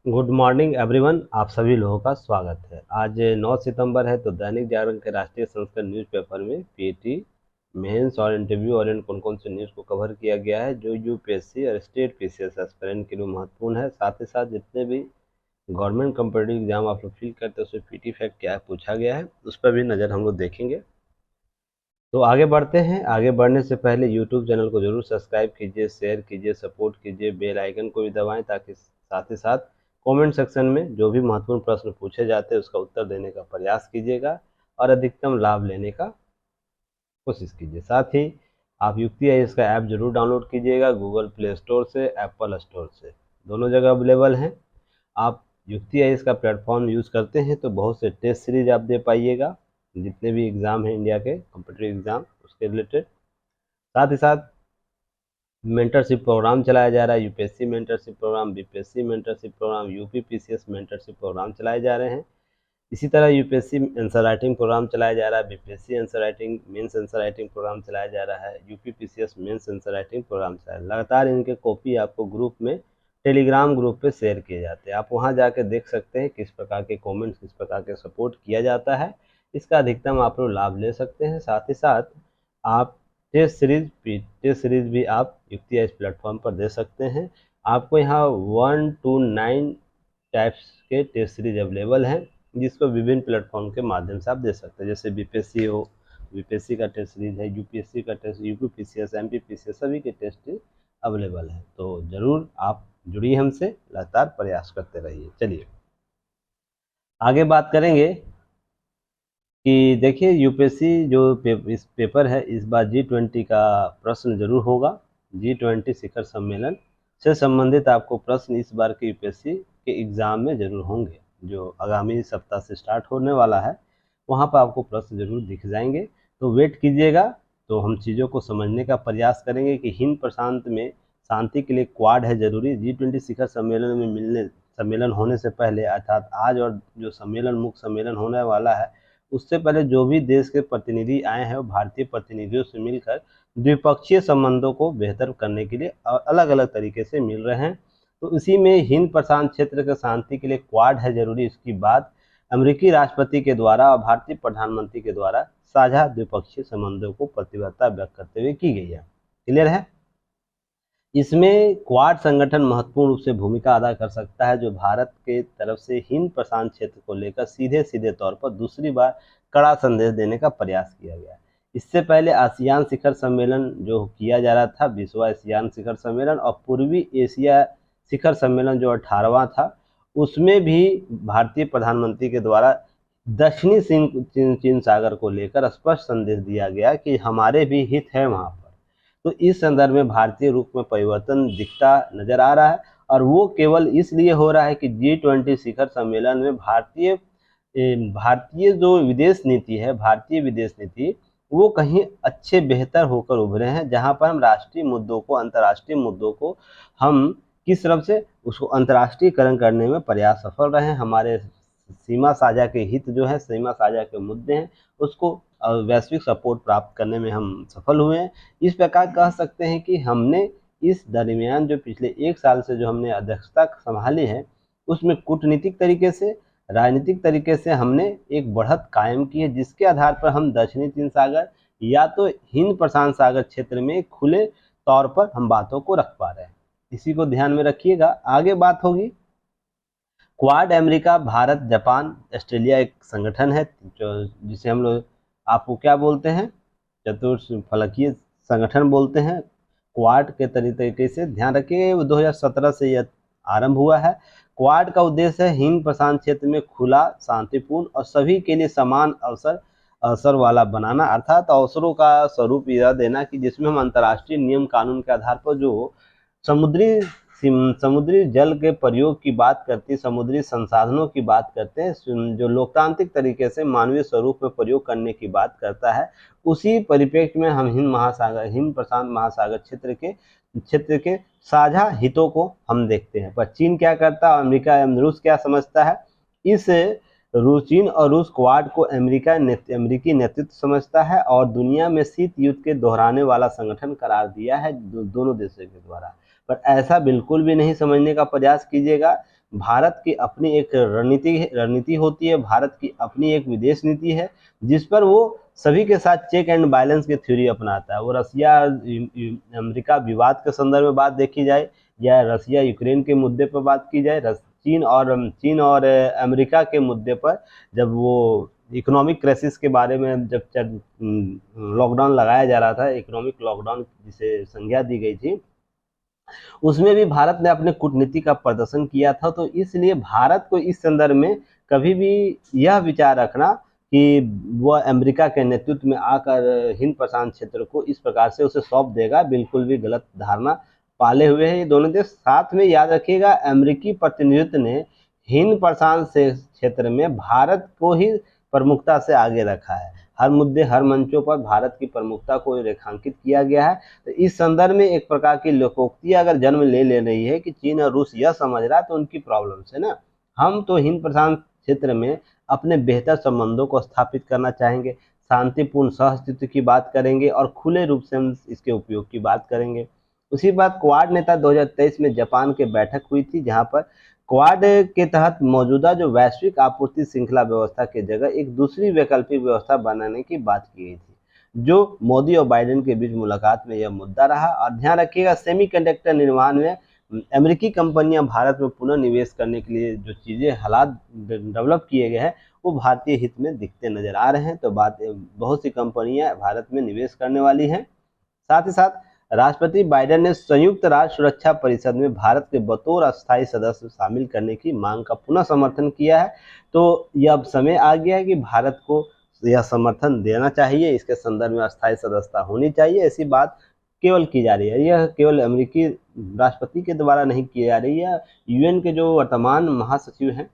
Good morning everyone. आप सभी लोगों का स्वागत है। आज 9 सितंबर है, तो दैनिक जागरण के राष्ट्रीय संस्करण न्यूज़पेपर में पीटी मेंस और इंटरव्यू और कौन कौन से न्यूज़ को कवर किया गया है जो यूपीएससी और स्टेट पीसीएस एस्पिरेंट के लिए महत्वपूर्ण है। साथ ही साथ जितने भी गवर्नमेंट कम्पिटिटिव एग्जाम आप लोग फील करते हैं उसमें पीटी फैक्ट क्या पूछा गया है, उस पर भी नज़र हम लोग देखेंगे। तो आगे बढ़ते हैं। आगे बढ़ने से पहले यूट्यूब चैनल को जरूर सब्सक्राइब कीजिए, शेयर कीजिए, सपोर्ट कीजिए, बेल आइकन को भी दबाएं ताकि साथ ही साथ कमेंट सेक्शन में जो भी महत्वपूर्ण प्रश्न पूछे जाते हैं उसका उत्तर देने का प्रयास कीजिएगा और अधिकतम लाभ लेने का कोशिश कीजिए। साथ ही आप युक्ति आईएएस का ऐप जरूर डाउनलोड कीजिएगा, गूगल प्ले स्टोर से, एप्पल स्टोर से, दोनों जगह अवेलेबल हैं। आप युक्ति आईएएस का प्लेटफॉर्म यूज़ करते हैं तो बहुत से टेस्ट सीरीज आप दे पाइएगा, जितने भी एग्ज़ाम हैं इंडिया के कॉम्पिटिटिव एग्ज़ाम उसके रिलेटेड। साथ ही साथ मेंटरशिप प्रोग्राम चलाया जा रहा है, UPSC mentorship programme, BPSC mentorship programme, UP PCS mentorship programme चलाए जा रहे हैं। इसी तरह यूपीएससी आंसर राइटिंग प्रोग्राम चलाया जा रहा है, BPSC answer writing mains answer writing programme चलाया जा रहा है, UP PCS mains answer writing programme चलाया। लगातार इनके कॉपी आपको ग्रुप में, टेलीग्राम ग्रुप पे शेयर किए जाते हैं। आप वहां जाके देख सकते हैं किस प्रकार के कमेंट्स, किस प्रकार के सपोर्ट किया जाता है। इसका अधिकतम आप लोग लाभ ले सकते हैं। साथ ही साथ आप टेस्ट सीरीज भी आप युक्ति इस प्लेटफॉर्म पर दे सकते हैं। आपको यहाँ 1 to 9 टाइप्स के टेस्ट सीरीज अवेलेबल हैं, जिसको विभिन्न प्लेटफॉर्म के माध्यम से आप दे सकते हैं। जैसे बीपीएससी हो, बीपीएससी का टेस्ट सीरीज है, यूपीएससी का test, UP PCS, MP PCS, सभी के टेस्ट अवेलेबल है। तो ज़रूर आप जुड़िए हमसे, लगातार प्रयास करते रहिए। चलिए आगे बात करेंगे कि देखिए यूपीएससी जो इस पेपर है, इस बार G20 का प्रश्न जरूर होगा। G20 शिखर सम्मेलन से संबंधित आपको प्रश्न इस बार के यूपीएससी के एग्जाम में जरूर होंगे, जो आगामी सप्ताह से स्टार्ट होने वाला है। वहाँ पर आपको प्रश्न जरूर दिख जाएंगे, तो वेट कीजिएगा। तो हम चीज़ों को समझने का प्रयास करेंगे कि हिंद प्रशांत में शांति के लिए क्वाड है जरूरी। G20 शिखर सम्मेलन में सम्मेलन होने से पहले, अर्थात आज और जो सम्मेलन मुख्य सम्मेलन होने वाला है, उससे पहले जो भी देश के प्रतिनिधि आए हैं वो भारतीय प्रतिनिधियों से मिलकर द्विपक्षीय संबंधों को बेहतर करने के लिए अलग अलग तरीके से मिल रहे हैं। तो इसी में हिंद प्रशांत क्षेत्र के शांति के लिए क्वाड है जरूरी, इसकी बात अमेरिकी राष्ट्रपति के द्वारा और भारतीय प्रधानमंत्री के द्वारा साझा द्विपक्षीय संबंधों को प्रतिबद्धता व्यक्त करते हुए की गई है। क्लियर है? इसमें क्वाड संगठन महत्वपूर्ण रूप से भूमिका अदा कर सकता है, जो भारत के तरफ से हिंद प्रशांत क्षेत्र को लेकर सीधे सीधे तौर पर दूसरी बार कड़ा संदेश देने का प्रयास किया गया। इससे पहले आसियान शिखर सम्मेलन जो किया जा रहा था, 20वां आसियान शिखर सम्मेलन, और पूर्वी एशिया शिखर सम्मेलन जो 18वां था, उसमें भी भारतीय प्रधानमंत्री के द्वारा दक्षिणी चीन सागर को लेकर स्पष्ट संदेश दिया गया कि हमारे भी हित है वहाँ। तो इस संदर्भ में भारतीय रूप में परिवर्तन दिखता नजर आ रहा है, और वो केवल इसलिए हो रहा है कि G20 शिखर सम्मेलन में भारतीय जो विदेश नीति है, भारतीय विदेश नीति, वो कहीं अच्छे बेहतर होकर उभरे हैं, जहां पर हम राष्ट्रीय मुद्दों को, अंतर्राष्ट्रीय मुद्दों को हम किस तरफ से उसको अंतर्राष्ट्रीयकरण करने में प्रयास सफल रहे हैं। हमारे सीमा साझा के हित जो है, सीमा साझा के मुद्दे हैं, उसको वैश्विक सपोर्ट प्राप्त करने में हम सफल हुए हैं। इस प्रकार कह सकते हैं कि हमने इस दरमियान जो पिछले 1 साल से जो हमने अध्यक्षता संभाली है, उसमें कूटनीतिक तरीके से, राजनीतिक तरीके से हमने एक बढ़त कायम की है, जिसके आधार पर हम दक्षिणी चीन सागर या तो हिंद प्रशांत सागर क्षेत्र में खुले तौर पर हम बातों को रख पा रहे हैं। इसी को ध्यान में रखिएगा। आगे बात होगी quad, America, Bharat, Japan, Australia एक संगठन है जो जिसे हम लोग, आपको क्या बोलते हैं, चतुर्फलकीय संगठन बोलते हैं। क्वाड के तरीके से ध्यान रखिए, 2017 से यह आरंभ हुआ है। क्वाड का उद्देश्य है हिंद प्रशांत क्षेत्र में खुला, शांतिपूर्ण और सभी के लिए समान अवसर वाला बनाना, अर्थात अवसरों का स्वरूप यह देना कि जिसमें हम अंतर्राष्ट्रीय नियम कानून के आधार पर जो समुद्री जल के प्रयोग की बात करती, समुद्री संसाधनों की बात करते हैं, जो लोकतांत्रिक तरीके से मानवीय स्वरूप में प्रयोग करने की बात करता है, उसी परिप्रेक्ष्य में हम हिंद प्रशांत महासागर क्षेत्र के साझा हितों को हम देखते हैं। पर चीन क्या करता है, अमेरिका एवं रूस क्या समझता है, इस चीन और रूस क्वाड को अमेरिकी नेतृत्व समझता है और दुनिया में शीत युद्ध के दोहराने वाला संगठन करार दिया है दोनों देशों के द्वारा। पर ऐसा बिल्कुल भी नहीं समझने का प्रयास कीजिएगा। भारत की अपनी एक रणनीति होती है, भारत की अपनी एक विदेश नीति है, जिस पर वो सभी के साथ चेक एंड बैलेंस की थ्योरी अपनाता है। वो रसिया अमेरिका विवाद के संदर्भ में बात देखी जाए, या रसिया यूक्रेन के मुद्दे पर बात की जाए, चीन और अमेरिका के मुद्दे पर जब वो इकोनॉमिक क्राइसिस के बारे में जब लॉकडाउन लगाया जा रहा था, इकोनॉमिक लॉकडाउन जिसे संज्ञा दी गई थी, उसमें भी भारत ने अपने कूटनीति का प्रदर्शन किया था। तो इसलिए भारत को इस संदर्भ में कभी भी यह विचार रखना कि वह अमेरिका के नेतृत्व में आकर हिंद प्रशांत क्षेत्र को इस प्रकार से उसे सौंप देगा, बिल्कुल भी गलत धारणा पाले हुए हैं ये दोनों देश। साथ में याद रखिएगा, अमेरिकी प्रतिनिधित्व ने हिंद प्रशांत से क्षेत्र में भारत को ही प्रमुखता से आगे रखा है। हर मुद्दे, हर मंचों पर भारत की प्रमुखता को रेखांकित किया गया है। तो इस संदर्भ में एक प्रकार की लोकोक्ति अगर जन्म ले रही है कि चीन और रूस यह समझ रहा है तो उनकी प्रॉब्लम है ना। हम तो हिंद प्रशांत क्षेत्र में अपने बेहतर संबंधों को स्थापित करना चाहेंगे, शांतिपूर्ण सहअस्तित्व की बात करेंगे और खुले रूप से हम इसके उपयोग की बात करेंगे। उसी बात क्वाड नेता 2023 में जापान के बैठक हुई थी, जहां पर क्वाड के तहत मौजूदा जो वैश्विक आपूर्ति श्रृंखला व्यवस्था की जगह एक दूसरी वैकल्पिक व्यवस्था बनाने की बात की गई थी, जो मोदी और बाइडेन के बीच मुलाकात में यह मुद्दा रहा। और ध्यान रखिएगा, सेमीकंडक्टर निर्माण में अमेरिकी कंपनियां भारत में पुनः निवेश करने के लिए जो चीज़ें हालात डेवलप किए गए हैं वो भारतीय हित में दिखते नजर आ रहे हैं। तो बहुत सी कंपनियां भारत में निवेश करने वाली हैं। साथ ही साथ राष्ट्रपति बाइडेन ने संयुक्त राष्ट्र सुरक्षा परिषद में भारत के बतौर अस्थायी सदस्य शामिल करने की मांग का पुनः समर्थन किया है। तो यह अब समय आ गया है कि भारत को यह समर्थन देना चाहिए, इसके संदर्भ में अस्थायी सदस्यता होनी चाहिए। ऐसी बात केवल की जा रही है, यह केवल अमेरिकी राष्ट्रपति के द्वारा नहीं की जा रही है, यूएन के जो वर्तमान महासचिव हैं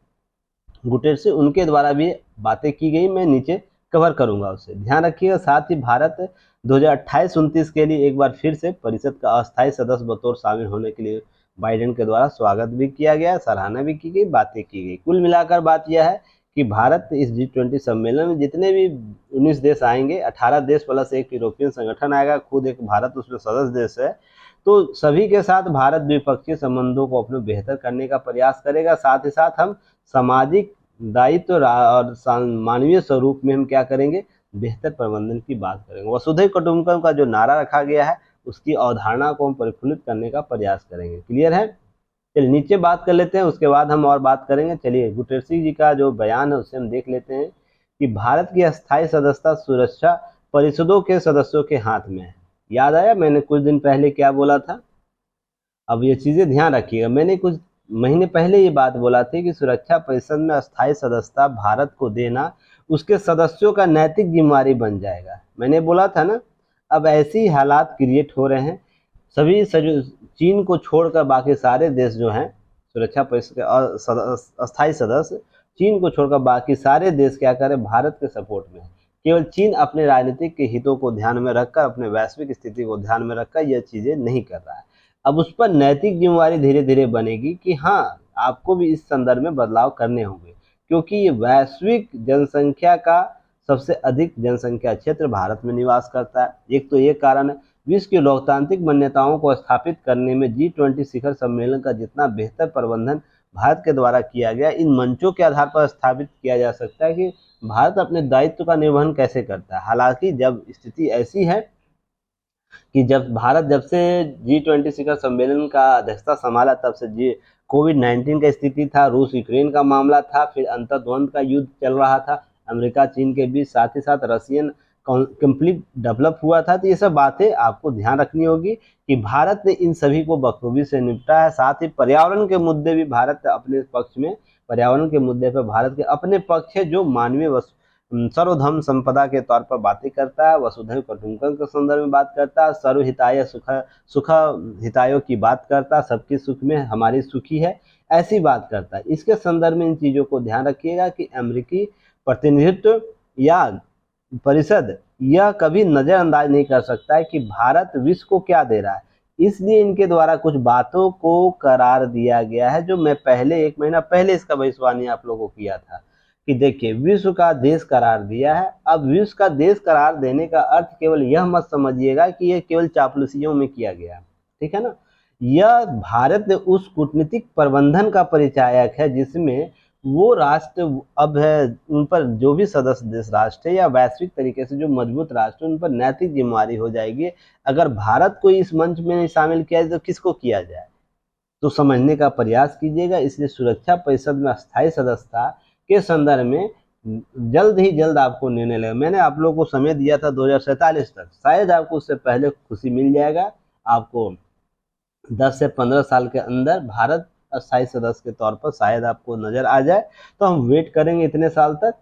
गुटेरेस से, उनके द्वारा भी बातें की गई। मैं नीचे कवर करूंगा उसे, ध्यान रखिएगा। साथ ही भारत 2028-29 के लिए एक बार फिर से परिषद का अस्थायी सदस्य बतौर शामिल होने के लिए बाइडेन के द्वारा स्वागत भी किया गया, सराहना भी की गई, बातें की गई। कुल मिलाकर बात यह है कि भारत इस G20 सम्मेलन में जितने भी 19 देश आएंगे, 18 देश प्लस एक यूरोपियन संगठन आएगा, खुद एक भारत उसमें सदस्य देश है, तो सभी के साथ भारत द्विपक्षीय संबंधों को अपने बेहतर करने का प्रयास करेगा। साथ ही साथ हम सामाजिक दायित्व और मानवीय स्वरूप में हम क्या करेंगे, बेहतर प्रबंधन की बात करेंगे। वसुधैव कुटुंबकम का जो नारा रखा गया है उसकी अवधारणा को हम परिफलित करने का प्रयास करेंगे। क्लियर है? चलिए नीचे बात कर लेते हैं, उसके बाद हम और बात करेंगे। चलिए गुटेरेस जी का जो बयान है उससे हम देख लेते हैं कि भारत की अस्थायी सदस्यता सुरक्षा परिषदों के सदस्यों के हाथ में है। याद आया मैंने कुछ दिन पहले क्या बोला था? अब ये चीज़ें ध्यान रखिएगा, मैंने कुछ महीने पहले ये बात बोला थी कि सुरक्षा परिषद में अस्थायी सदस्यता भारत को देना उसके सदस्यों का नैतिक जिम्मेदारी बन जाएगा। मैंने बोला था ना, अब ऐसी हालात क्रिएट हो रहे हैं, सभी चीन को छोड़कर बाकी सारे देश जो हैं सुरक्षा परिषद के अस्थायी सदस्य, चीन को छोड़कर बाकी सारे देश क्या करें, भारत के सपोर्ट में है। केवल चीन अपने राजनीतिक के हितों को ध्यान में रखकर, अपने वैश्विक स्थिति को ध्यान में रखकर यह चीज़ें नहीं कर रहा है। अब उस पर नैतिक जिम्मेदारी धीरे धीरे बनेगी कि हाँ, आपको भी इस संदर्भ में बदलाव करने होंगे, क्योंकि ये वैश्विक जनसंख्या का सबसे अधिक जनसंख्या क्षेत्र भारत में निवास करता है। एक तो ये कारण है। विश्व की लोकतांत्रिक मान्यताओं को स्थापित करने में G20 शिखर सम्मेलन का जितना बेहतर प्रबंधन भारत के द्वारा किया गया, इन मंचों के आधार पर स्थापित किया जा सकता है कि भारत अपने दायित्व का निर्वहन कैसे करता है। हालांकि जब स्थिति ऐसी है कि जब से G20 शिखर सम्मेलन का अध्यक्षता संभाला, तब से कोविड-19 का स्थिति था, रूस यूक्रेन का मामला था, फिर अंतर्द्वंद का युद्ध चल रहा था अमेरिका चीन के बीच, साथ ही साथ रशियन कंफ्लिक्ट डेवलप हुआ था। तो ये सब बातें आपको ध्यान रखनी होगी कि भारत ने इन सभी को बखूबी से निपटा है। साथ ही पर्यावरण के मुद्दे भी भारत अपने पक्ष में, पर्यावरण के मुद्दे पर भारत के अपने पक्ष है, जो मानवीय सर्वधर्म संपदा के तौर पर बातें करता है, वसुधैव कुटुंबकम के संदर्भ में बात करता है, सर्वहिताय सुख हितायों की बात करता है, सबके सुख में हमारी सुखी है, ऐसी बात करता है। इसके संदर्भ में इन चीज़ों को ध्यान रखिएगा कि अमेरिकी प्रतिनिधित्व या परिषद यह कभी नज़रअंदाज नहीं कर सकता है कि भारत विश्व को क्या दे रहा है। इसलिए इनके द्वारा कुछ बातों को करार दिया गया है, जो मैं पहले 1 महीना पहले इसका भविष्यवाणी आप लोगों को किया था कि देखिए, विश्व का देश करार दिया है। अब विश्व का देश करार देने का अर्थ केवल यह मत समझिएगा कि यह केवल चापलूसियों में किया गया, ठीक है ना। यह भारत उस कूटनीतिक प्रबंधन का परिचायक है जिसमें वो राष्ट्र अब है, उन पर जो भी सदस्य देश राष्ट्र है या वैश्विक तरीके से जो मजबूत राष्ट्र, उन पर नैतिक जिम्मेदारी हो जाएगी। अगर भारत को इस मंच में नहीं शामिल किया जाए तो किसको किया जाए, तो समझने का प्रयास कीजिएगा। इसलिए सुरक्षा परिषद में अस्थायी सदस्यता के संदर्भ में जल्द ही जल्द आपको निर्णय लेगा। मैंने आप लोगों को समय दिया था 2047 तक, शायद आपको उससे पहले खुशी मिल जाएगा। आपको 10 से 15 साल के अंदर भारत अस्थायी सदस्य के तौर पर शायद आपको नजर आ जाए, तो हम वेट करेंगे इतने साल तक।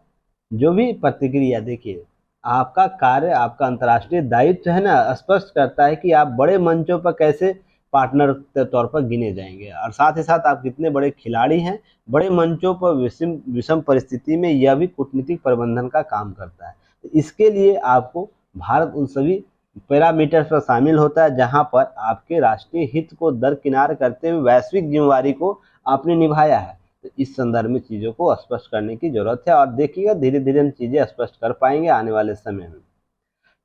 जो भी प्रतिक्रिया, देखिए आपका कार्य, आपका अंतर्राष्ट्रीय दायित्व है ना, स्पष्ट करता है कि आप बड़े मंचों पर कैसे पार्टनर के तौर पर गिने जाएंगे, और साथ ही साथ आप कितने बड़े खिलाड़ी हैं। बड़े मंचों पर विषम विषम परिस्थिति में यह भी कूटनीतिक प्रबंधन का काम करता है। तो इसके लिए आपको भारत उन सभी पैरामीटर्स पर शामिल होता है जहां पर आपके राष्ट्रीय हित को दरकिनार करते हुए वैश्विक जिम्मेदारी को आपने निभाया है। तो इस संदर्भ में चीज़ों को स्पष्ट करने की जरूरत है, और देखिएगा धीरे धीरे हम चीज़ें स्पष्ट कर पाएंगे आने वाले समय में।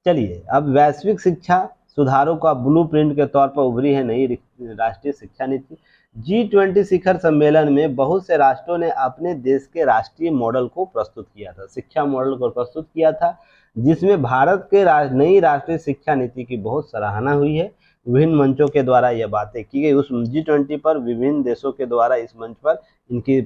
चलिए, अब वैश्विक शिक्षा सुधारों का ब्लूप्रिंट के तौर पर उभरी है नई राष्ट्रीय शिक्षा नीति। G20 शिखर सम्मेलन में बहुत से राष्ट्रों ने अपने देश के राष्ट्रीय मॉडल को प्रस्तुत किया था, शिक्षा मॉडल को प्रस्तुत किया था, जिसमें भारत के नई राष्ट्रीय शिक्षा नीति की बहुत सराहना हुई है। विभिन्न मंचों के द्वारा यह बातें की गई। उस G20 पर विभिन्न देशों के द्वारा इस मंच पर इनकी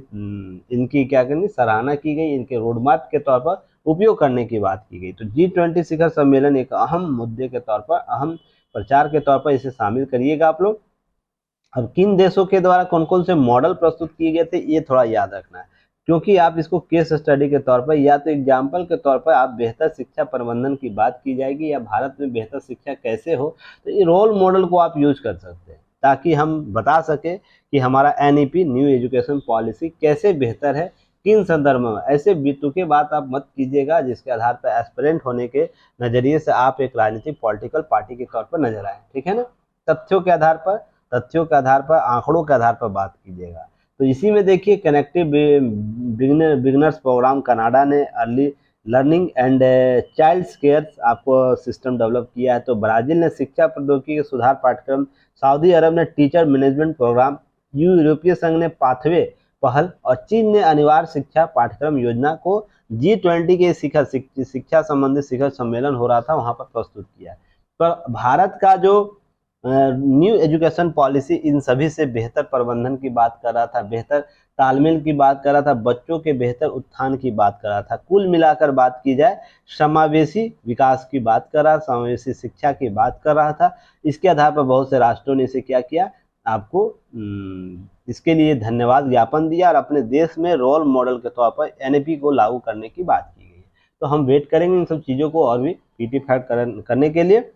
इनकी क्या करनी सराहना की गई, इनके रोडमैप के तौर पर उपयोग करने की बात की गई। तो G20 शिखर सम्मेलन एक अहम मुद्दे के तौर पर, अहम प्रचार के तौर पर इसे शामिल करिएगा आप लोग। अब किन देशों के द्वारा कौन कौन से मॉडल प्रस्तुत किए गए थे ये थोड़ा याद रखना है, क्योंकि आप इसको केस स्टडी के तौर पर या तो एग्जाम्पल के तौर पर आप बेहतर शिक्षा प्रबंधन की बात की जाएगी या भारत में बेहतर शिक्षा कैसे हो, तो ये रोल मॉडल को आप यूज कर सकते हैं ताकि हम बता सके कि हमारा NEP न्यू एजुकेशन पॉलिसी कैसे बेहतर है, किन संदर्भ में। ऐसे बितुके बात आप मत कीजिएगा जिसके आधार पर एस्पिरेंट होने के नजरिए से आप एक राजनीतिक पॉलिटिकल पार्टी के तौर पर नजर आए, ठीक है ना। तथ्यों के आधार पर, तथ्यों के आधार पर, आंकड़ों के आधार पर बात कीजिएगा। तो इसी में देखिए कनेक्टिव बिगनर्स प्रोग्राम कनाडा ने early learning and child care आपको सिस्टम डेवलप किया है। तो ब्राजील ने शिक्षा प्रौद्योगिकी के सुधार पाठ्यक्रम, सऊदी अरब ने टीचर मैनेजमेंट प्रोग्राम, यूरोपीय संघ ने पाथवे पहल, और चीन ने अनिवार्य शिक्षा पाठ्यक्रम योजना को G20 के शिक्षा संबंधित शिखर सम्मेलन हो रहा था वहां पर प्रस्तुत किया। पर भारत का जो न्यू एजुकेशन पॉलिसी इन सभी से बेहतर प्रबंधन की बात कर रहा था, बेहतर तालमेल की बात कर रहा था, बच्चों के बेहतर उत्थान की बात कर रहा था। कुल मिलाकर बात की जाए समावेशी विकास की बात कर रहा, समावेशी शिक्षा की बात कर रहा था। इसके आधार पर बहुत से राष्ट्रों ने इसे क्या किया, आपको इसके लिए धन्यवाद ज्ञापन दिया और अपने देश में रोल मॉडल के तौर पर NEP को लागू करने की बात की गई। तो हम वेट करेंगे इन सब चीज़ों को और भी पीटीफाइड करने के लिए।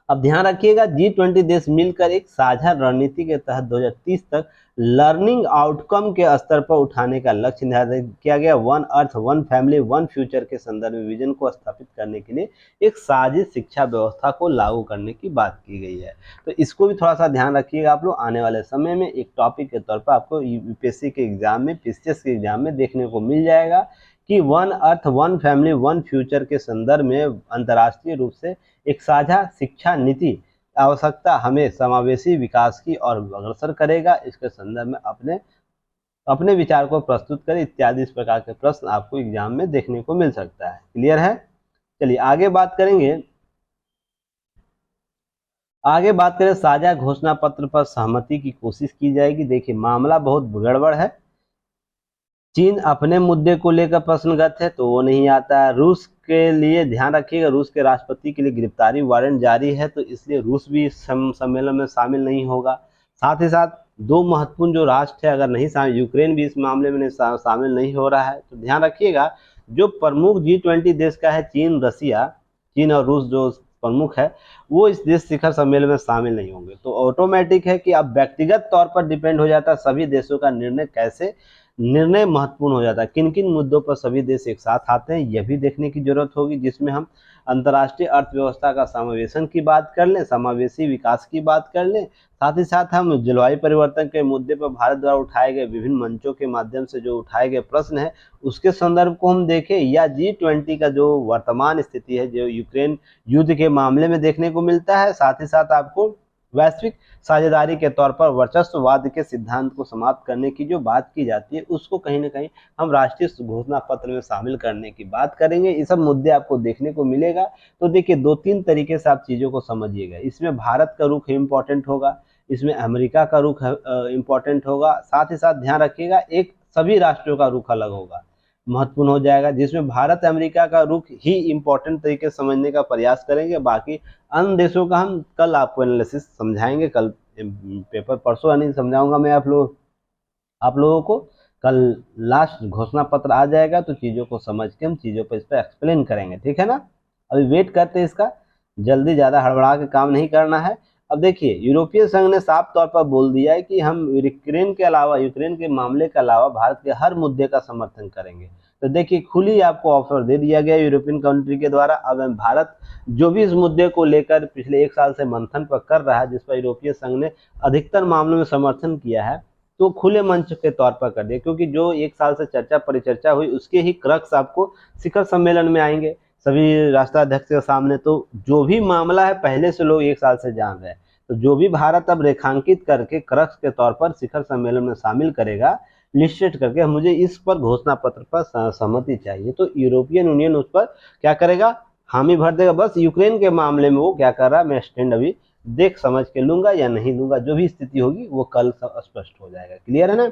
अब ध्यान रखिएगा G20 देश मिलकर एक साझा रणनीति के तहत 2030 तक लर्निंग आउटकम के स्तर पर उठाने का लक्ष्य निर्धारित किया गया। One earth one family one future के संदर्भ में विजन को स्थापित करने के लिए एक साझी शिक्षा व्यवस्था को लागू करने की बात की गई है। तो इसको भी थोड़ा सा ध्यान रखिएगा आप लोग, आने वाले समय में एक टॉपिक के तौर पर आपको UPSC के एग्जाम में, PCS के एग्जाम में देखने को मिल जाएगा कि one earth one family one future के संदर्भ में अंतर्राष्ट्रीय रूप से एक साझा शिक्षा नीति आवश्यकता हमें समावेशी विकास की ओर अग्रसर करेगा। इसके संदर्भ में अपने अपने विचार को प्रस्तुत करें इत्यादि इस प्रकार के प्रश्न आपको एग्जाम में देखने को मिल सकता है। क्लियर है? चलिए आगे बात करेंगे। आगे बात करें साझा घोषणा पत्र पर सहमति की कोशिश की जाएगी। देखिए मामला बहुत गड़बड़ है। चीन अपने मुद्दे को लेकर प्रश्नगत है तो वो नहीं आता है। रूस के लिए ध्यान रखिएगा, रूस के राष्ट्रपति के लिए गिरफ्तारी वारंट जारी है तो इसलिए रूस भी सम्मेलन में शामिल नहीं होगा। साथ ही साथ दो महत्वपूर्ण जो राष्ट्र है अगर नहीं शामिल, यूक्रेन भी इस मामले में शामिल नहीं हो रहा है। तो ध्यान रखिएगा जो प्रमुख G20 देश का है चीन, रसिया, चीन और रूस जो प्रमुख है वो इस देश शिखर सम्मेलन में शामिल नहीं होंगे। तो ऑटोमेटिक है कि अब व्यक्तिगत तौर पर डिपेंड हो जाता है सभी देशों का निर्णय महत्वपूर्ण हो जाता है। किन किन मुद्दों पर सभी देश एक साथ आते हैं यह भी देखने की जरूरत होगी, जिसमें हम अंतर्राष्ट्रीय अर्थव्यवस्था का समावेशन की बात कर लें, समावेशी विकास की बात कर लें, साथ ही साथ हम जलवायु परिवर्तन के मुद्दे पर भारत द्वारा उठाए गए विभिन्न मंचों के माध्यम से जो उठाए गए प्रश्न है उसके संदर्भ को हम देखें, या G20 का जो वर्तमान स्थिति है जो यूक्रेन युद्ध के मामले में देखने को मिलता है। साथ ही साथ आपको वैश्विक साझेदारी के तौर पर वर्चस्ववाद के सिद्धांत को समाप्त करने की जो बात की जाती है, उसको कहीं ना कहीं हम राष्ट्रीय घोषणा पत्र में शामिल करने की बात करेंगे। ये सब मुद्दे आपको देखने को मिलेगा। तो देखिए, दो तीन तरीके से आप चीज़ों को समझिएगा। इसमें भारत का रुख इम्पोर्टेंट होगा, इसमें अमेरिका का रुख इम्पोर्टेंट होगा, साथ ही साथ ध्यान रखिएगा एक सभी राष्ट्रों का रुख अलग होगा, महत्वपूर्ण हो जाएगा, जिसमें भारत अमेरिका का रुख ही इम्पोर्टेंट तरीके से समझने का प्रयास करेंगे। बाकी अन्य देशों का हम कल आपको एनालिसिस समझाएंगे। कल पेपर परसों यानी समझाऊंगा मैं आप लोगों को। कल लास्ट घोषणा पत्र आ जाएगा तो चीज़ों को समझ के हम चीज़ों पर इस पर एक्सप्लेन करेंगे, ठीक है ना। अभी वेट करते हैं इसका, जल्दी ज़्यादा हड़बड़ा के काम नहीं करना है। अब देखिए, यूरोपीय संघ ने साफ तौर पर बोल दिया है कि हम यूक्रेन के मामले के अलावा भारत के हर मुद्दे का समर्थन करेंगे। तो देखिए, खुली आपको ऑफर दे दिया गया यूरोपियन कंट्री के द्वारा। अब भारत जो भी इस मुद्दे को लेकर पिछले एक साल से मंथन पर कर रहा है, जिस पर यूरोपीय संघ ने अधिकतर मामलों में समर्थन किया है, तो खुले मंच के तौर पर कर दिया। क्योंकि जो एक साल से चर्चा परिचर्चा हुई, उसके ही क्रक्स आपको शिखर सम्मेलन में आएंगे सभी राष्ट्राध्यक्ष के सामने। तो जो भी मामला है पहले से लोग एक साल से जान रहे हैं, तो जो भी भारत अब रेखांकित करके क्रक्स के तौर पर शिखर सम्मेलन में शामिल करेगा, लिस्टेड करके, मुझे इस पर घोषणा पत्र पर सहमति चाहिए, तो यूरोपियन यूनियन उस पर क्या करेगा, हामी भर देगा। बस यूक्रेन के मामले में वो क्या कर रहा है, मैं स्टैंड अभी देख समझ के लूंगा या नहीं लूंगा, जो भी स्थिति होगी वो कल स्पष्ट हो जाएगा। क्लियर है ना।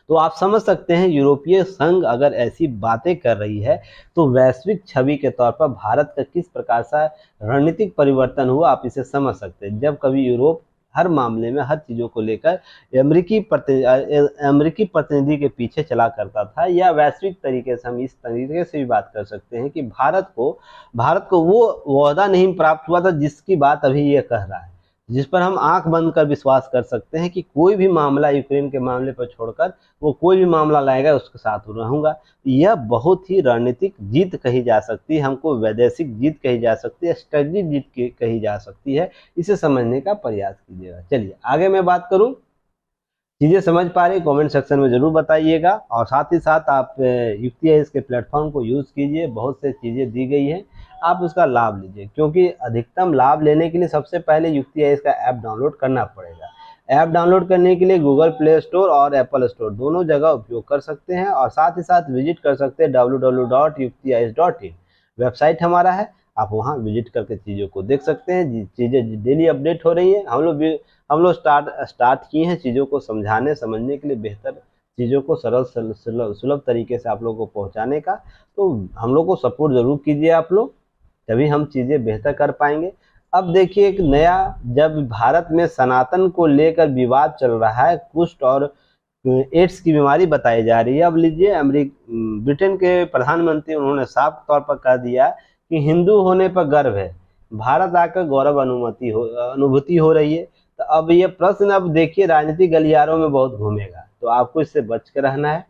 तो आप समझ सकते हैं, यूरोपीय संघ अगर ऐसी बातें कर रही है तो वैश्विक छवि के तौर पर भारत का किस प्रकार सा रणनीतिक परिवर्तन हुआ, आप इसे समझ सकते हैं। जब कभी यूरोप हर मामले में हर चीज़ों को लेकर अमेरिकी प्रतिनिधि के पीछे चला करता था, या वैश्विक तरीके से हम इस तरीके से भी बात कर सकते हैं कि भारत को वो वादा नहीं प्राप्त हुआ था जिसकी बात अभी ये कह रहा है, जिस पर हम आंख बंद कर विश्वास कर सकते हैं कि कोई भी मामला यूक्रेन के मामले पर छोड़कर वो कोई भी मामला लाएगा उसके साथ रहूंगा। यह बहुत ही रणनीतिक जीत कही जा सकती है, हमको वैदेशिक जीत कही जा सकती है, स्ट्रेटेजिक जीत कही जा सकती है। इसे समझने का प्रयास कीजिएगा। चलिए आगे मैं बात करूं, चीज़ें समझ पा रही कमेंट सेक्शन में ज़रूर बताइएगा। और साथ ही साथ आप युक्ति है इसके प्लेटफॉर्म को यूज़ कीजिए, बहुत से चीज़ें दी गई हैं, आप उसका लाभ लीजिए। क्योंकि अधिकतम लाभ लेने के लिए सबसे पहले युक्ति है इसका ऐप डाउनलोड करना पड़ेगा। ऐप डाउनलोड करने के लिए गूगल प्ले स्टोर और एप्पल स्टोर दोनों जगह उपयोग कर सकते हैं, और साथ ही साथ विजिट कर सकते हैं www.yuktiis.in वेबसाइट हमारा है। आप वहाँ विजिट करके चीज़ों को देख सकते हैं। चीज़ें डेली अपडेट हो रही हैं। हम लोग स्टार्ट किए हैं चीज़ों को समझाने समझने के लिए, बेहतर चीज़ों को सरल सुलभ तरीके से आप लोगों को पहुंचाने का। तो हम लोग को सपोर्ट ज़रूर कीजिए आप लोग, तभी हम चीज़ें बेहतर कर पाएंगे। अब देखिए, एक नया, जब भारत में सनातन को लेकर विवाद चल रहा है, कुष्ठ और एड्स की बीमारी बताई जा रही है। अब लीजिए, ब्रिटेन के प्रधानमंत्री उन्होंने साफ तौर पर कह दिया कि हिंदू होने पर गर्व है, भारत आकर गौरव अनुभूति हो रही है। तो अब ये प्रश्न, अब देखिए, राजनीतिक गलियारों में बहुत घूमेगा, तो आपको इससे बच के रहना है।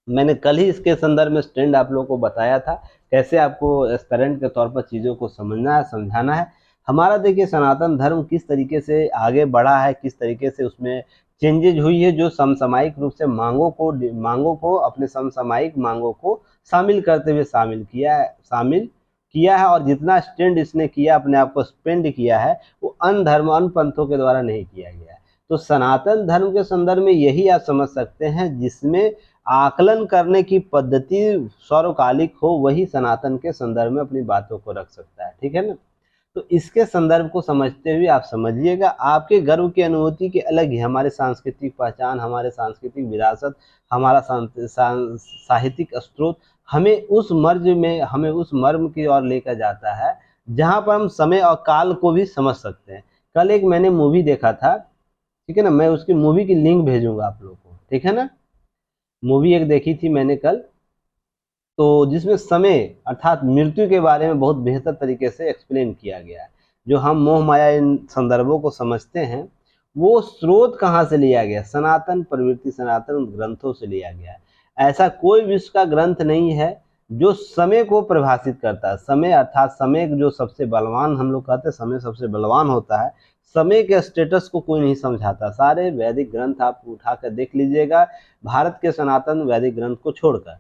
मैंने कल ही इसके संदर्भ में स्टैंड आप लोगों को बताया था, कैसे आपको एस्पेरेंट के तौर पर चीज़ों को समझना है, समझाना है। हमारा देखिए, सनातन धर्म किस तरीके से आगे बढ़ा है, किस तरीके से उसमें चेंजेज हुई है, जो समसामयिक रूप से मांगों को अपने समसामयिक मांगों को शामिल करते हुए शामिल किया है। और जितना स्टैंड इसने किया, अपने आप को स्पेंड किया है, वो अन्य पंथों के द्वारा नहीं किया गया है। तो सनातन धर्म के संदर्भ में यही आप समझ सकते हैं, जिसमें आकलन करने की पद्धति सर्वकालिक हो, वही सनातन के संदर्भ में अपनी बातों को रख सकता है। ठीक है ना। तो इसके संदर्भ को समझते हुए आप समझिएगा, आपके गर्व की अनुभूति की अलग ही हमारे सांस्कृतिक पहचान, हमारे सांस्कृतिक विरासत, हमारा साहित्यिक स्रोत हमें उस मर्म की ओर लेकर जाता है जहां पर हम समय और काल को भी समझ सकते हैं। कल एक मैंने मूवी देखा था, ठीक है ना, मैं उसकी मूवी की लिंक भेजूंगा आप लोगों को, ठीक है ना। मूवी एक देखी थी मैंने कल, तो जिसमें समय अर्थात मृत्यु के बारे में बहुत बेहतर तरीके से एक्सप्लेन किया गया है। जो हम मोह माया इन संदर्भों को समझते हैं, वो स्रोत कहाँ से लिया गया, सनातन प्रवृत्ति, सनातन ग्रंथों से लिया गया है। ऐसा कोई विश्व का ग्रंथ नहीं है जो समय को परिभाषित करता है। समय अर्थात समय जो सबसे बलवान, हम लोग कहते हैं समय सबसे बलवान होता है, समय के स्टेटस को कोई नहीं समझाता। सारे वैदिक ग्रंथ आप उठाकर देख लीजिएगा, भारत के सनातन वैदिक ग्रंथ को छोड़कर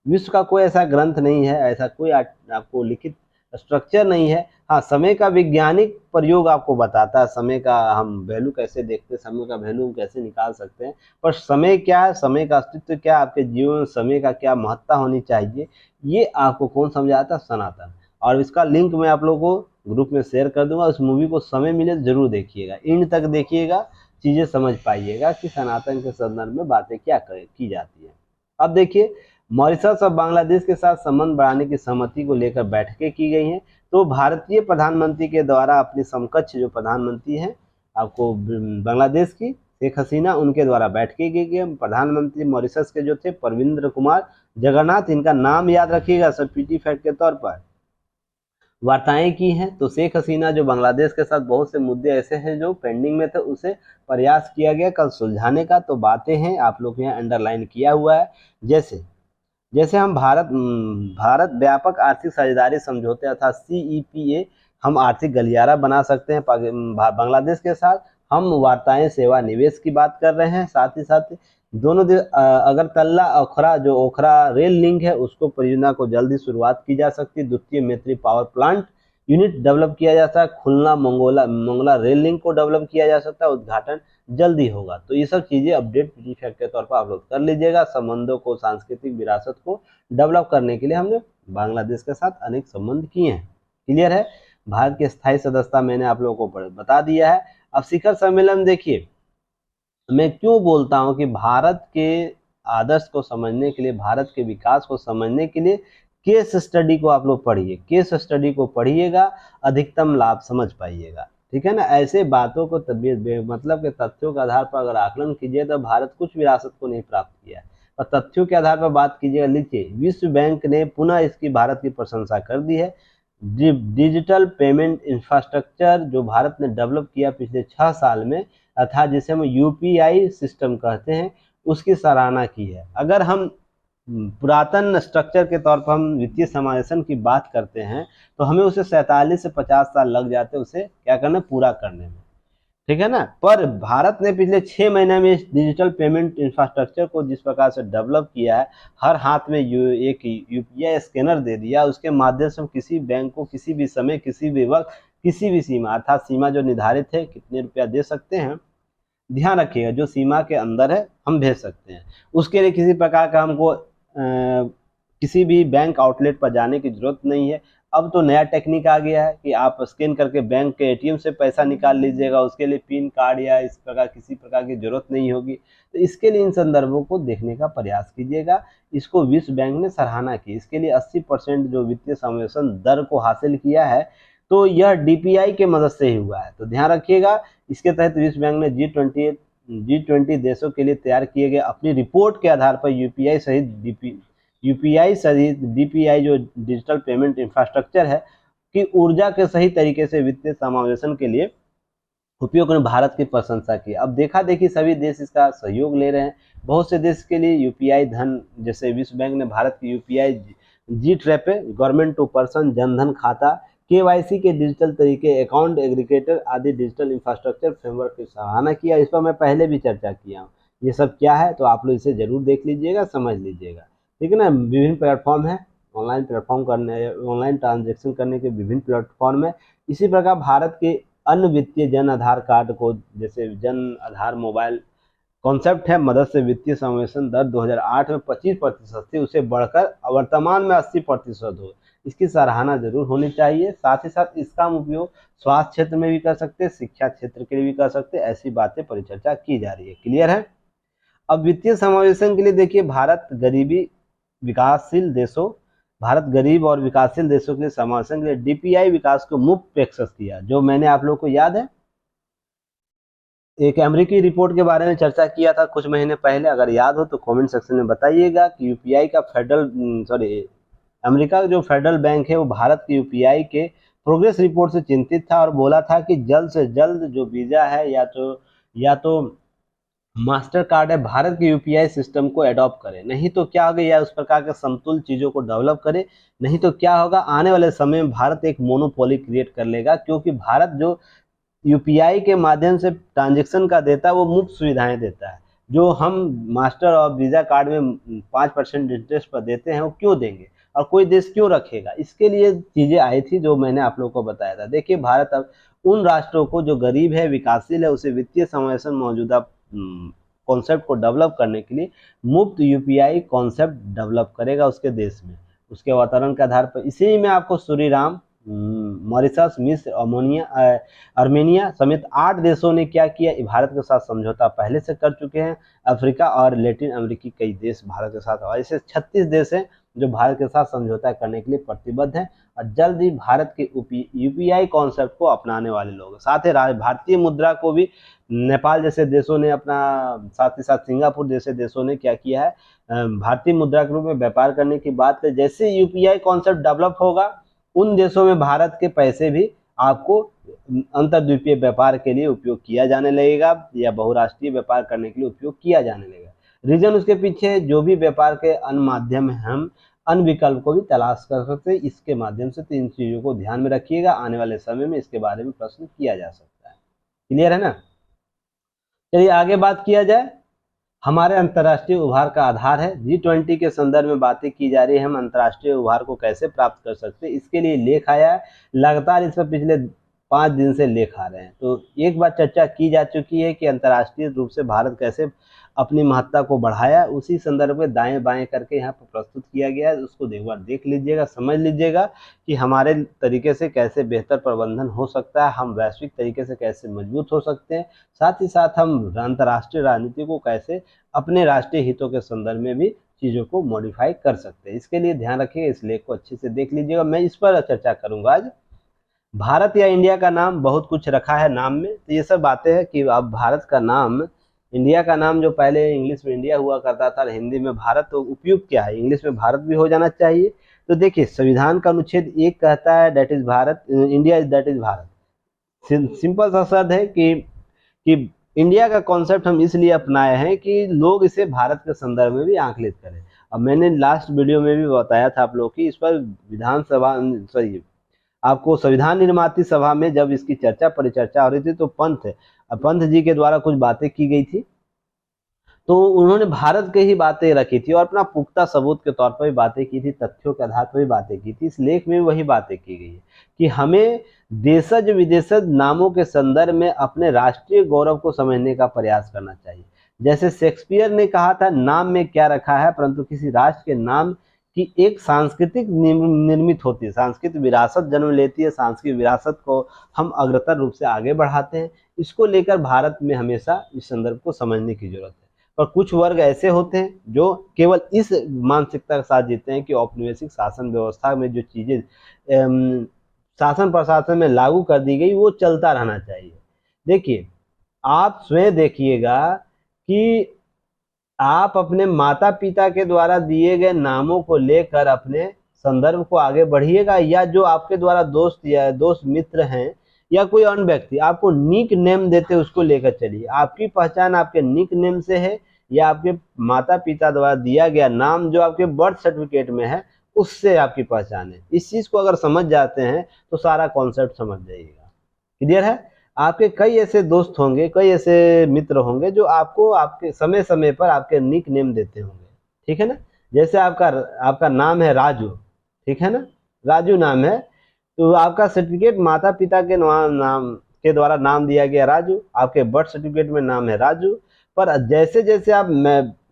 विश्व का कोई ऐसा ग्रंथ नहीं है, ऐसा कोई आपको लिखित स्ट्रक्चर नहीं है। हाँ, समय का वैज्ञानिक प्रयोग आपको बताता है, समय का हम वैल्यू कैसे देखते हैं, समय का वैल्यू हम कैसे निकाल सकते हैं। पर समय क्या है, समय का अस्तित्व क्या है, आपके जीवन में समय का क्या महत्ता होनी चाहिए, ये आपको कौन समझाता है? सनातन। और इसका लिंक मैं आप लोगों को ग्रुप में शेयर कर दूंगा। उस मूवी को समय मिले तो जरूर देखिएगा, एंड तक देखिएगा, चीज़ें समझ पाइएगा कि सनातन के संदर्भ में बातें क्या की जाती हैं। अब देखिए, मॉरिशस और बांग्लादेश के साथ संबंध बढ़ाने की सहमति को लेकर बैठकें की गई हैं। तो भारतीय प्रधानमंत्री के द्वारा अपनी समकक्ष जो प्रधानमंत्री हैं, आपको बांग्लादेश की शेख हसीना, उनके द्वारा बैठकें की गई। प्रधानमंत्री मॉरिशस के जो थे परविंद्र कुमार जगन्नाथ, इनका नाम याद रखिएगा सब पीटी फैक्ट के तौर पर, वार्ताएं की हैं। तो शेख हसीना जो बांग्लादेश के साथ बहुत से मुद्दे ऐसे हैं जो पेंडिंग में थे, उसे प्रयास किया गया कल सुलझाने का। तो बातें हैं, आप लोग यहाँ अंडरलाइन किया हुआ है। जैसे जैसे हम भारत व्यापक आर्थिक साझेदारी समझौते अर्थात CEPA, हम आर्थिक गलियारा बना सकते हैं बांग्लादेश के साथ। हम वार्ताएं सेवा निवेश की बात कर रहे हैं। साथ ही साथ दोनों देश अगरतला ओखरा जो ओखरा रेल लिंक है, उसको परियोजना को जल्दी शुरुआत की जा सकती है। द्वितीय मैत्री पावर प्लांट यूनिट डेवलप किया जा सकता है। खुलना मंगोला रेल लिंक को डेवलप किया जा सकता है। उद्घाटन जल्दी होगा। तो ये सब चीजें अपडेट पीटी फैक्ट के तौर पर आप लोग कर लीजिएगा। संबंधों को, सांस्कृतिक विरासत को डेवलप करने के लिए हमने बांग्लादेश के साथ अनेक संबंध किए हैं। क्लियर है? भारत की स्थायी सदस्यता मैंने आप लोगों को बता दिया है। अब शिखर सम्मेलन देखिए, मैं क्यों बोलता हूं कि भारत के आदर्श को समझने के लिए, भारत के विकास को समझने के लिए केस स्टडी को आप लोग पढ़िए। केस स्टडी को पढ़िएगा, अधिकतम लाभ समझ पाइएगा। ठीक है ना? ऐसे बातों को मतलब के तथ्यों के आधार पर अगर आकलन कीजिए तो भारत कुछ विरासत को नहीं प्राप्त किया है, और तथ्यों के आधार पर बात कीजिएगा। लिखिए, विश्व बैंक ने पुनः इसकी भारत की प्रशंसा कर दी है। डिजिटल पेमेंट इंफ्रास्ट्रक्चर जो भारत ने डेवलप किया पिछले 6 साल में, अर्थात जिसे हम UPI सिस्टम कहते हैं, उसकी सराहना की है। अगर हम पुरातन स्ट्रक्चर के तौर पर हम वित्तीय समावेशन की बात करते हैं तो हमें उसे 47 से 50 साल लग जाते उसे क्या करना, पूरा करने में। ठीक है ना? पर भारत ने पिछले 6 महीने में इस डिजिटल पेमेंट इंफ्रास्ट्रक्चर को जिस प्रकार से डेवलप किया है, हर हाथ में एक UPI स्कैनर दे दिया, उसके माध्यम से हम किसी बैंक को किसी भी समय, किसी भी वक्त, किसी भी सीमा, अर्थात सीमा जो निर्धारित है कितने रुपया दे सकते हैं, ध्यान रखिएगा, जो सीमा के अंदर है हम भेज सकते हैं। उसके लिए किसी प्रकार का हमको किसी भी बैंक आउटलेट पर जाने की जरूरत नहीं है। अब तो नया टेक्निक आ गया है कि आप स्कैन करके बैंक के ATM से पैसा निकाल लीजिएगा। उसके लिए पिन कार्ड या इस प्रकार किसी प्रकार की जरूरत नहीं होगी। तो इसके लिए इन संदर्भों को देखने का प्रयास कीजिएगा। इसको विश्व बैंक ने सराहना की। इसके लिए 80% जो वित्तीय समावेशन दर को हासिल किया है, तो यह DPI के मदद से ही हुआ है। तो ध्यान रखिएगा, इसके तहत विश्व बैंक ने G20 देशों के लिए तैयार किए गए अपनी रिपोर्ट के आधार पर UPI सहित DPI जो डिजिटल पेमेंट इंफ्रास्ट्रक्चर है कि ऊर्जा के सही तरीके से वित्तीय समावेशन के लिए उपयोग ने भारत की प्रशंसा की। अब देखा देखी सभी देश इसका सहयोग ले रहे हैं। बहुत से देश के लिए UPI धन, जैसे विश्व बैंक ने भारत की UPI G-ट्रैप पे गवर्नमेंट टू पर्सन जनधन खाता, KYC के डिजिटल तरीके, अकाउंट एग्रीगेटर आदि डिजिटल इंफ्रास्ट्रक्चर फ्रेमवर्क की सराहना किया। इस पर मैं पहले भी चर्चा किया हूँ। ये सब क्या है तो आप लोग इसे जरूर देख लीजिएगा, समझ लीजिएगा। ठीक है ना? विभिन्न प्लेटफॉर्म है, ऑनलाइन प्लेटफॉर्म करने, ऑनलाइन ट्रांजेक्शन करने के विभिन्न प्लेटफॉर्म है। इसी प्रकार भारत के अन्य वित्तीय जन आधार कार्ड को, जैसे जन आधार मोबाइल कॉन्सेप्ट है, मदद से वित्तीय समावेशन दर 2008 में 25% थी, उसे बढ़कर वर्तमान में 80% हो। इसकी सराहना जरूर होनी चाहिए। साथ ही साथ इसका हम उपयोग स्वास्थ्य क्षेत्र में भी कर सकते हैं, शिक्षा क्षेत्र के लिए भी कर सकते हैं। ऐसी बातें परिचर्चा की जा रही है। क्लियर है? अब वित्तीय समावेशन के लिए देखिए, भारत गरीब और विकासशील देशों के लिए समावेशन के लिए DPI विकास को मुफ्त एक्सेस किया। जो मैंने आप लोग को याद है, एक अमेरिकी रिपोर्ट के बारे में चर्चा किया था कुछ महीने पहले। अगर याद हो तो कमेंट सेक्शन में बताइएगा कि UPI का अमेरिका का जो फेडरल बैंक है वो भारत के UPI के प्रोग्रेस रिपोर्ट से चिंतित था और बोला था कि जल्द से जल्द जो वीजा है या तो मास्टर कार्ड है, भारत के UPI सिस्टम को अडॉप्ट करे। नहीं तो क्या होगा, या उस प्रकार के समतुल चीज़ों को डेवलप करे। नहीं तो क्या होगा, आने वाले समय में भारत एक मोनोपोली क्रिएट कर लेगा, क्योंकि भारत जो UPI के माध्यम से ट्रांजेक्शन का देता है वो मुफ्त सुविधाएं देता है। जो हम मास्टर और वीज़ा कार्ड में 5% इंटरेस्ट पर देते हैं, वो क्यों देंगे? और कोई देश क्यों रखेगा। इसके लिए चीजें आई थी जो मैंने आप लोगों को बताया था। देखिए, भारत अब उन राष्ट्रों को जो गरीब है, विकासशील है, उसे वित्तीय समावेशन मौजूदा कॉन्सेप्ट को डेवलप करने के लिए मुफ्त यूपीआई कॉन्सेप्ट डेवलप करेगा उसके देश में, उसके अवतरण के आधार पर। इसी में आपको सूरीनाम, मॉरिशस, मिस्र, अर्मेनिया समेत 8 देशों ने क्या किया, भारत के साथ समझौता पहले से कर चुके हैं। अफ्रीका और लैटिन अमेरिकी कई देश भारत के साथ, और ऐसे 36 देश हैं जो भारत के साथ समझौता करने के लिए प्रतिबद्ध हैं और जल्द ही भारत के यूपीआई कॉन्सेप्ट को अपनाने वाले लोग। साथ ही भारतीय मुद्रा को भी नेपाल जैसे देशों ने अपना, साथ ही साथ सिंगापुर जैसे देशों ने क्या किया है, भारतीय मुद्रा के रूप में व्यापार करने की बात है। जैसे यूपीआई कॉन्सेप्ट डेवलप होगा, उन देशों में भारत के पैसे भी आपको अंतर्द्वीपीय व्यापार के लिए उपयोग किया जाने लगेगा या बहुराष्ट्रीय व्यापार करने के लिए उपयोग किया जाने लगेगा। रीजन उसके पीछे जो भी व्यापार के अन्य माध्यम है, हम अन्य विकल्प को भी तलाश कर सकते हैं इसके माध्यम से। तो इन चीजों को ध्यान में रखिएगा, आने वाले समय में इसके बारे में प्रश्न किया जा सकता है। क्लियर है ना। चलिए आगे बात किया जाए। हमारे अंतर्राष्ट्रीय उभार का आधार है, G20 के संदर्भ में बातें की जा रही है। हम अंतर्राष्ट्रीय उभार को कैसे प्राप्त कर सकते हैं, इसके लिए लेख आया है। लगातार इस पर पिछले 5 दिन से लेख आ रहे हैं। तो एक बार चर्चा की जा चुकी है कि अंतर्राष्ट्रीय रूप से भारत कैसे अपनी महत्ता को बढ़ाया, उसी संदर्भ में दाएं बाएं करके यहाँ पर प्रस्तुत किया गया है। उसको एक बार देख लीजिएगा, समझ लीजिएगा कि हमारे तरीके से कैसे बेहतर प्रबंधन हो सकता है, हम वैश्विक तरीके से कैसे मजबूत हो सकते हैं, साथ ही साथ हम अंतर्राष्ट्रीय राजनीति को कैसे अपने राष्ट्रीय हितों के संदर्भ में भी चीज़ों को मॉडिफाई कर सकते हैं। इसके लिए ध्यान रखिएगा, इस लेख को अच्छे से देख लीजिएगा। मैं इस पर चर्चा करूंगा आज। भारत या इंडिया का नाम बहुत कुछ रखा है नाम में, तो ये सब बातें हैं कि अब भारत का नाम, इंडिया का नाम जो पहले इंग्लिश में इंडिया हुआ करता था, हिंदी में भारत, तो उपयुक्त क्या है, इंग्लिश में भारत भी हो जाना चाहिए। तो देखिए, संविधान का अनुच्छेद 1 कहता है that is Bharat, India is that is Bharat. Simple सा शब्द है कि इंडिया का कॉन्सेप्ट हम इसलिए अपनाए हैं कि लोग इसे भारत के संदर्भ में भी आंकलित करें। अब मैंने लास्ट वीडियो में भी बताया था आप लोग की, इस पर विधानसभा, सॉरी, आपको संविधान निर्माती सभा में जब इसकी चर्चा परिचर्चा हो रही थी तो पंत जी के द्वारा कुछ बातें की गई थी, तो उन्होंने भारत के ही बातें रखी थी और अपना पुख्ता सबूत के तौर पर भी बातें की थी, तथ्यों के आधार पर भी बातें की थी। इस लेख में वही बातें की गई है कि हमें देशज विदेशज नामों के संदर्भ में अपने राष्ट्रीय गौरव को समझने का प्रयास करना चाहिए। जैसे शेक्सपियर ने कहा था, नाम में क्या रखा है, परंतु किसी राष्ट्र के नाम की एक सांस्कृतिक निर्मित होती है, सांस्कृतिक विरासत जन्म लेती है, सांस्कृतिक विरासत को हम अग्रतर रूप से आगे बढ़ाते हैं। इसको लेकर भारत में हमेशा इस संदर्भ को समझने की जरूरत है। पर कुछ वर्ग ऐसे होते हैं जो केवल इस मानसिकता के साथ जीते हैं कि औपनिवेशिक शासन व्यवस्था में जो चीजें शासन प्रशासन में लागू कर दी गई वो चलता रहना चाहिए। देखिए, आप स्वयं देखिएगा कि आप अपने माता पिता के द्वारा दिए गए नामों को लेकर अपने संदर्भ को आगे बढ़िएगा, या जो आपके द्वारा दोस्त या दोस्त मित्र हैं या कोई अन्य व्यक्ति आपको निक नेम देते उसको लेकर चलिए। आपकी पहचान आपके निक नेम से है या आपके माता पिता द्वारा दिया गया नाम जो आपके बर्थ सर्टिफिकेट में है उससे आपकी पहचान है। इस चीज को अगर समझ जाते हैं तो सारा कॉन्सेप्ट समझ जाइएगा। क्लियर है। आपके कई ऐसे दोस्त होंगे, कई ऐसे मित्र होंगे जो आपको आपके समय समय पर आपके निक नेम देते होंगे, ठीक है ना। जैसे आपका नाम है राजू, ठीक है ना, राजू नाम है, तो आपका सर्टिफिकेट माता पिता के नाम के द्वारा नाम दिया गया राजू, आपके बर्थ सर्टिफिकेट में नाम है राजू। पर जैसे जैसे आप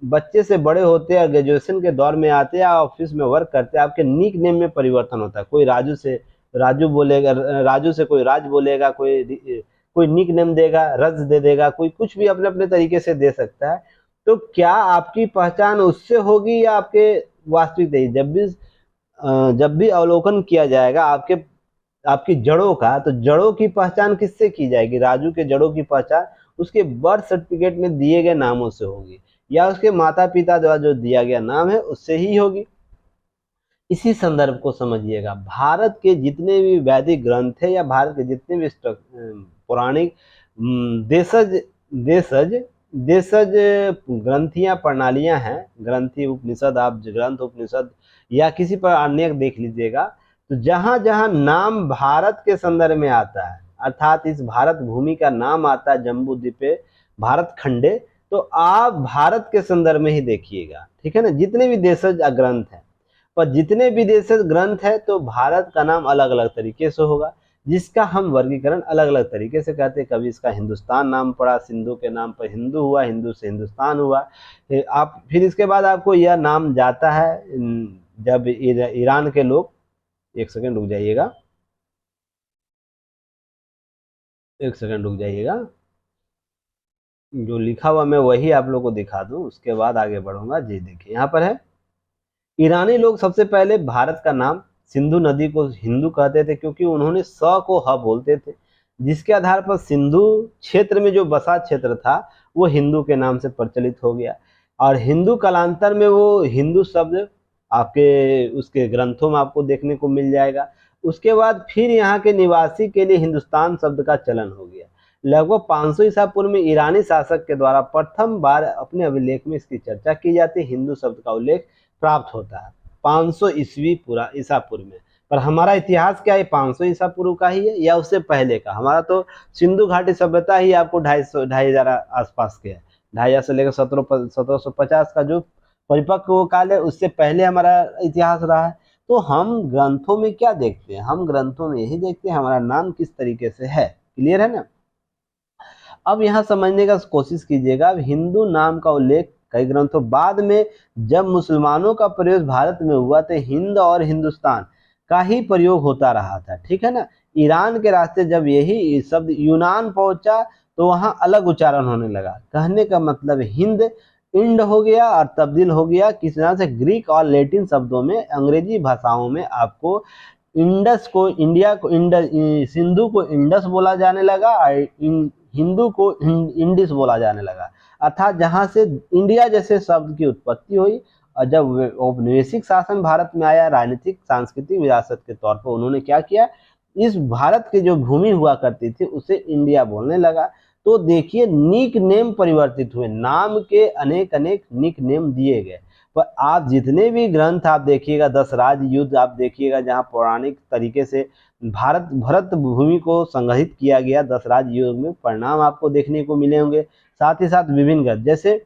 बच्चे से बड़े होते हैं, ग्रेजुएशन के दौर में आते हैं, ऑफिस में वर्क करते हैं, आपके निक नेम में परिवर्तन होता है। कोई राजू से राजू बोलेगा, राजू से कोई राज बोलेगा, कोई निक नेम देगा, रज दे देगा, कोई कुछ भी अपने अपने तरीके से दे सकता है। तो क्या आपकी पहचान उससे होगी या आपके वास्तविक? जब भी अवलोकन किया जाएगा आपकी जड़ों का, तो जड़ों की पहचान किससे की जाएगी? राजू के जड़ों की पहचान उसके बर्थ सर्टिफिकेट में दिए गए नामों से होगी या उसके माता पिता द्वारा जो दिया गया नाम है उससे ही होगी। इसी संदर्भ को समझिएगा। भारत के जितने भी वैदिक ग्रंथ है या भारत के जितने भी पौराणिक देशज ग्रंथियां प्रणालियां हैं, ग्रंथि उपनिषद, आप ग्रंथ उपनिषद या किसी पर अन्य देख लीजिएगा, तो जहां जहां नाम भारत के संदर्भ में आता है, अर्थात इस भारत भूमि का नाम आता है जम्बू द्वीपे भारत खंडे, तो आप भारत के संदर्भ में ही देखिएगा, ठीक है ना, जितने भी देशज ग्रंथ हैं। पर जितने विदेशी ग्रंथ है तो भारत का नाम अलग अलग तरीके से होगा, जिसका हम वर्गीकरण अलग अलग तरीके से करते हैं। कभी इसका हिंदुस्तान नाम पड़ा, सिंधु के नाम पर हिंदू हुआ, हिंदू से हिंदुस्तान हुआ। आप फिर इसके बाद आपको यह नाम जाता है जब ईरान के लोग, एक सेकंड रुक जाइएगा, एक सेकंड रुक जाइएगा, जो लिखा हुआ मैं वही आप लोग को दिखा दूं, उसके बाद आगे बढ़ूंगा। जी देखिए यहाँ पर है, ईरानी लोग सबसे पहले भारत का नाम सिंधु नदी को हिंदू कहते थे, क्योंकि उन्होंने स को ह बोलते थे, जिसके आधार पर सिंधु क्षेत्र में जो बसा क्षेत्र था वो हिंदू के नाम से प्रचलित हो गया। और हिंदू कालांतर में वो हिंदू शब्द आपके उसके ग्रंथों में आपको देखने को मिल जाएगा। उसके बाद फिर यहाँ के निवासी के लिए हिंदुस्तान शब्द का चलन हो गया। लगभग 500 ईसा पूर्व में ईरानी शासक के द्वारा प्रथम बार अपने अभिलेख में इसकी चर्चा की जाती है। हिंदू शब्द का उल्लेख प्राप्त होता है 500 ईस्वी पूरा ईसा पूर्व में। पर हमारा इतिहास क्या है, 500 ईसा पूर्व का ही है या उससे पहले का? हमारा तो सिंधु घाटी सभ्यता ही आपको 2,500 आसपास के है। 2,500 से लेकर 1750 का जो परिपक्व काल है, उससे पहले हमारा इतिहास रहा है। तो हम ग्रंथों में क्या देखते हैं? हम ग्रंथों में यही देखते हैं हमारा नाम किस तरीके से है। क्लियर है ना? अब यहाँ समझने का कोशिश कीजिएगा। अब हिंदू नाम का उल्लेख कई ग्रंथों, बाद में जब मुसलमानों का प्रवेश भारत में हुआ तो हिंद और हिंदुस्तान का ही प्रयोग होता रहा था। ठीक है ना? ईरान के रास्ते जब यही शब्द यूनान पहुंचा तो वहां अलग उच्चारण होने लगा। कहने का मतलब हिंद इंड हो गया और तब्दील हो गया किस तरह से, ग्रीक और लैटिन शब्दों में। अंग्रेजी भाषाओं में आपको इंडस को इंडिया को इंडस, सिंधु को इंडस बोला जाने लगा और हिंदू को इंडिस बोला जाने लगा। अर्थात जहां से इंडिया जैसे शब्द की उत्पत्ति हुई। और जब औपनिवेशिक शासन भारत में आया, राजनीतिक सांस्कृतिक विरासत के तौर पर उन्होंने क्या किया, इस भारत की जो भूमि हुआ करती थी उसे इंडिया बोलने लगा। तो देखिए निक नेम परिवर्तित हुए, नाम के अनेक अनेक निक नेम दिए गए। पर आप जितने भी ग्रंथ आप देखिएगा, 10 राज युद्ध आप देखिएगा, जहाँ पौराणिक तरीके से भरत भूमि को संग्रहित किया गया, 10 राज युद्ध में परिणाम आपको देखने को मिले होंगे। साथ ही साथ विभिन्न ग्रंथ जैसे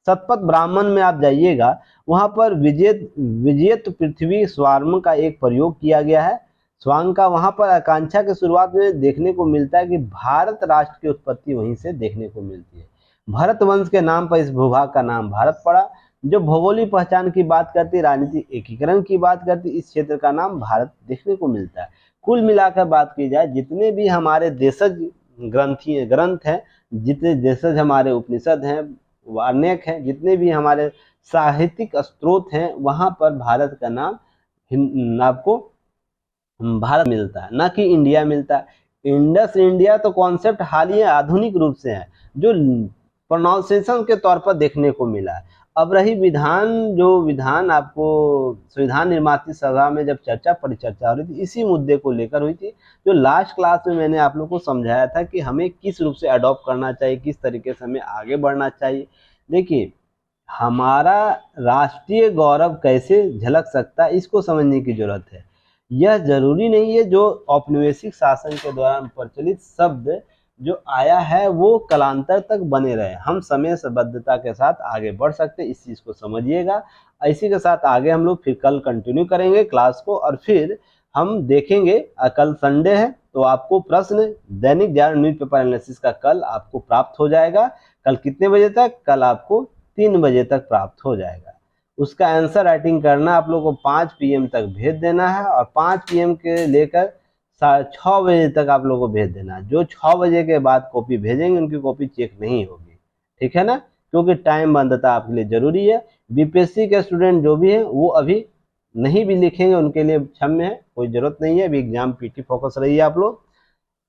शतपथ ब्राह्मण में आप जाइएगा, वहां पर विजयत पृथ्वी स्वार्म का एक प्रयोग किया गया है। स्वांग का वहां पर आकांक्षा के शुरुआत में देखने को मिलता है कि भारत राष्ट्र की उत्पत्ति वहीं से देखने को मिलती है। भरत वंश के नाम पर इस भूभाग का नाम भारत पड़ा। जो भौगोलिक पहचान की बात करती, राजनीतिक एकीकरण की बात करती, इस क्षेत्र का नाम भारत देखने को मिलता है। कुल मिलाकर बात की जाए, जितने भी हमारे देशज ग्रंथ हैं, जितने देशज हमारे उपनिषद हैं, अनेक हैं, जितने भी हमारे साहित्यिक स्रोत हैं, वहां पर भारत का नाम आपको भारत मिलता है, ना कि इंडिया मिलता है। इंडस इंडिया तो कॉन्सेप्ट हाल ही आधुनिक रूप से है, जो प्रोनाउंसिएशन के तौर पर देखने को मिला है। अब रही विधान, जो विधान आपको संविधान निर्माती सभा में जब परिचर्चा हो रही थी, इसी मुद्दे को लेकर हुई थी, जो लास्ट क्लास में मैंने आप लोग को समझाया था कि हमें किस रूप से अडॉप्ट करना चाहिए, किस तरीके से हमें आगे बढ़ना चाहिए। देखिए हमारा राष्ट्रीय गौरव कैसे झलक सकता है, इसको समझने की जरूरत है। यह जरूरी नहीं है जो औपनिवेशिक शासन के दौरान प्रचलित शब्द जो आया है वो कालांतर तक बने रहे। हम समय संबद्धता के साथ आगे बढ़ सकते हैं, इस चीज़ को समझिएगा। इसी के साथ आगे हम लोग फिर कल कंटिन्यू करेंगे क्लास को, और फिर हम देखेंगे कल संडे है तो आपको प्रश्न Dainik Jagran news paper analysis का कल आपको प्राप्त हो जाएगा। कल कितने बजे तक? कल आपको 3 बजे तक प्राप्त हो जाएगा। उसका आंसर राइटिंग करना आप लोगों को 5 PM तक भेज देना है, और 5 PM के लेकर 6 बजे तक आप लोगों को भेज देना है। जो 6 बजे के बाद कॉपी भेजेंगे उनकी कॉपी चेक नहीं होगी, ठीक है ना? क्योंकि टाइम बंधता आपके लिए जरूरी है। बीपीएससी के स्टूडेंट जो भी हैं वो अभी नहीं भी लिखेंगे, उनके लिए क्षम्य है, कोई जरूरत नहीं है। अभी एग्जाम पीटी फोकस रही है आप लोग।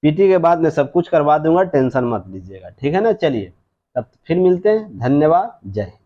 पीटी के बाद मैं सब कुछ करवा दूंगा, टेंशन मत लीजिएगा, ठीक है ना? चलिए तब फिर मिलते हैं। धन्यवाद, जय हिंद।